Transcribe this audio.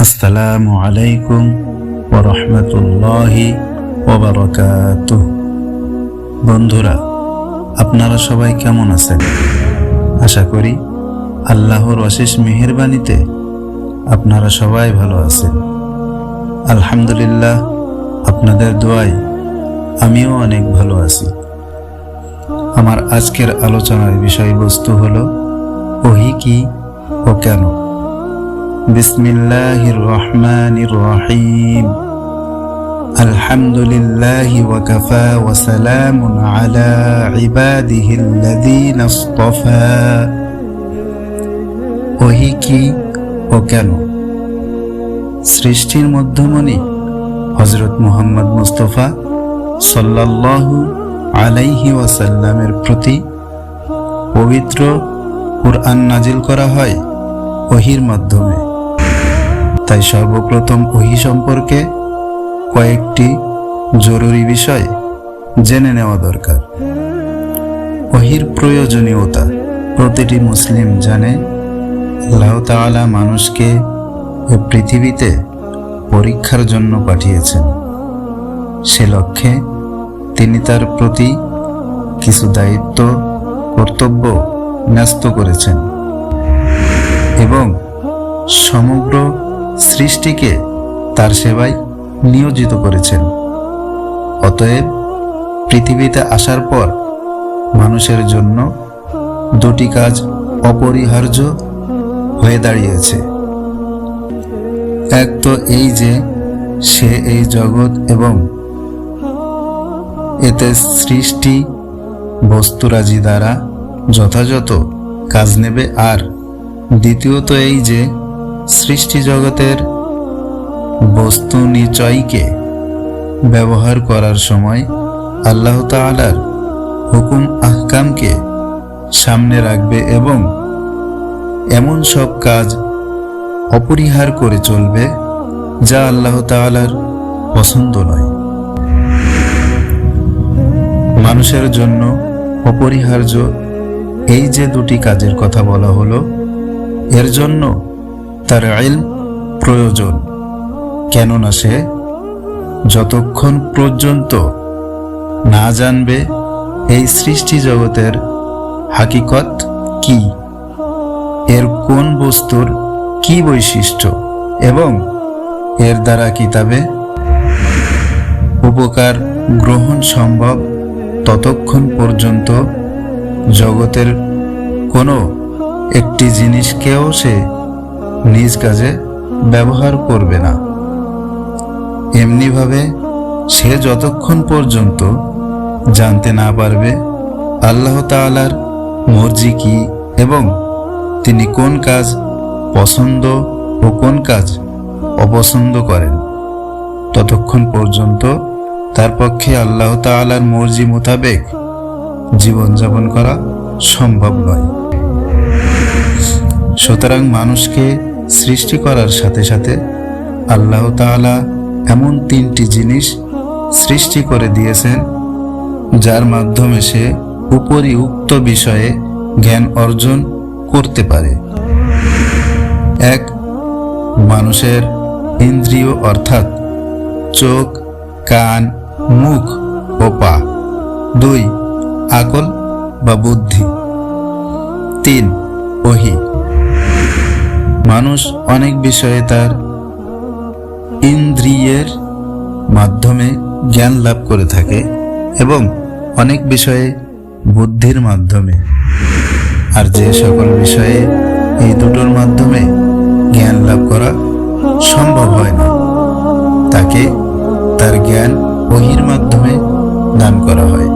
আসসালামু আলাইকুম ওয়া রাহমাতুল্লাহি ওয়া বারাকাতুহু। বন্ধুরা, আপনারা সবাই কেমন আছেন? আশা করি আল্লাহর অশেষ মেহেরবানিতে আপনারা সবাই ভালো আছেন। আলহামদুলিল্লাহ, আপনাদের দোয়ায় আমিও অনেক ভালো আছি। আমার আজকের আলোচনার বিষয়বস্তু হলো ওহী কি ও কেন। বিসমিল্লাহির রহমানির রহিম। আলহামদুলিল্লাহি ওয়া কাফা ওয়া সালামুন আলা ইবাদিহিল্লাযীনা ইসতাফা। ওহী কি ও কেন? সৃষ্টির মধ্যমণি হযরত মুহাম্মদ মুস্তাফা সাল্লাল্লাহু আলাইহি ওয়াসাল্লামের প্রতি পবিত্র কুরআন নাজিল করা হয় ওহীর মাধ্যমে। তাই সর্বপ্রথম ওহী সম্পর্কে কয়েকটি জরুরি বিষয় জেনে নেওয়া দরকার। ওহীর প্রয়োজনীয়তা প্রতিটি মুসলিম জানে। আল্লাহ তাআলা মানুষকে এই পৃথিবীতে পরীক্ষার জন্য পাঠিয়েছেন। সে লক্ষ্যে তিনি তার প্রতি কিছু দায়িত্ব কর্তব্য ন্যস্ত করেছেন এবং সমগ্র সৃষ্টিকে তার সেবায় নিয়োজিত করেছেন। অতএব পৃথিবীতে আসার পর মানুষের জন্য দুটি কাজ অপরিহার্য হয়ে দাঁড়িয়েছে। এক তো এই যে সে এই জগৎ এবং এতে সৃষ্টি বস্তুরাজি দ্বারা যথাযথ কাজ নেবে, আর দ্বিতীয়ত এই যে সৃষ্টি জগতের বস্তু নিচয়কে ব্যবহার করার সময় আল্লাহ তাআলার হুকুম আহকামকে সামনে রাখবে এবং এমন সব কাজ অপরিহার করে চলবে যা আল্লাহ তাআলার পছন্দ নয়। মানুষের জন্য অপরিহার্য এই যে দুটি কাজের কথা বলা হলো, এর জন্য তার ইলম প্রয়োজন। কেননা সে যতক্ষণ পর্যন্ত না জানবে এই সৃষ্টি জগতের হাকিকত কি, এর কোন বস্তুর কি বৈশিষ্ট্য এবং এর দ্বারা কিতাবে উপকার গ্রহণ সম্ভব, ততক্ষণ পর্যন্ত জগতের কোনো একটি জিনিসকেও সে নিজ কাজে ব্যবহার করবে না। এমনিভাবে সে যতক্ষণ পর্যন্ত জানতে না পারবে আল্লাহ তাআলার মর্জি কি এবং তিনি কোন কাজ পছন্দ ও কোন কাজ অপছন্দ করেন, ততক্ষণ পর্যন্ত তার পক্ষে আল্লাহ তাআলার মর্জি মোতাবেক জীবনযাপন করা সম্ভব নয়। সুতরাং মানুষকে সৃষ্টি করার সাথে সাথে আল্লাহ তাআলা এমন তিনটি জিনিস সৃষ্টি করে দিয়েছেন যার মাধ্যমে সে উপরিউক্ত বিষয়ে জ্ঞান অর্জন করতে পারে। এক, মানুষের ইন্দ্রিয় অর্থাৎ চোখ, কান, মুখ ও পা। দুই, আকল বা বুদ্ধি। তিন, ওহী। মানুষ অনেক বিষয়ে তার ইন্দ্রিয়ের মাধ্যমে জ্ঞান লাভ করে থাকে এবং অনেক বিষয়ে বুদ্ধির মাধ্যমে। আর যে সকল বিষয়ে এই দুটোর মাধ্যমে জ্ঞান লাভ করা সম্ভব হয় না, তাকে তার জ্ঞান ওহীর মাধ্যমে দান করা হয়।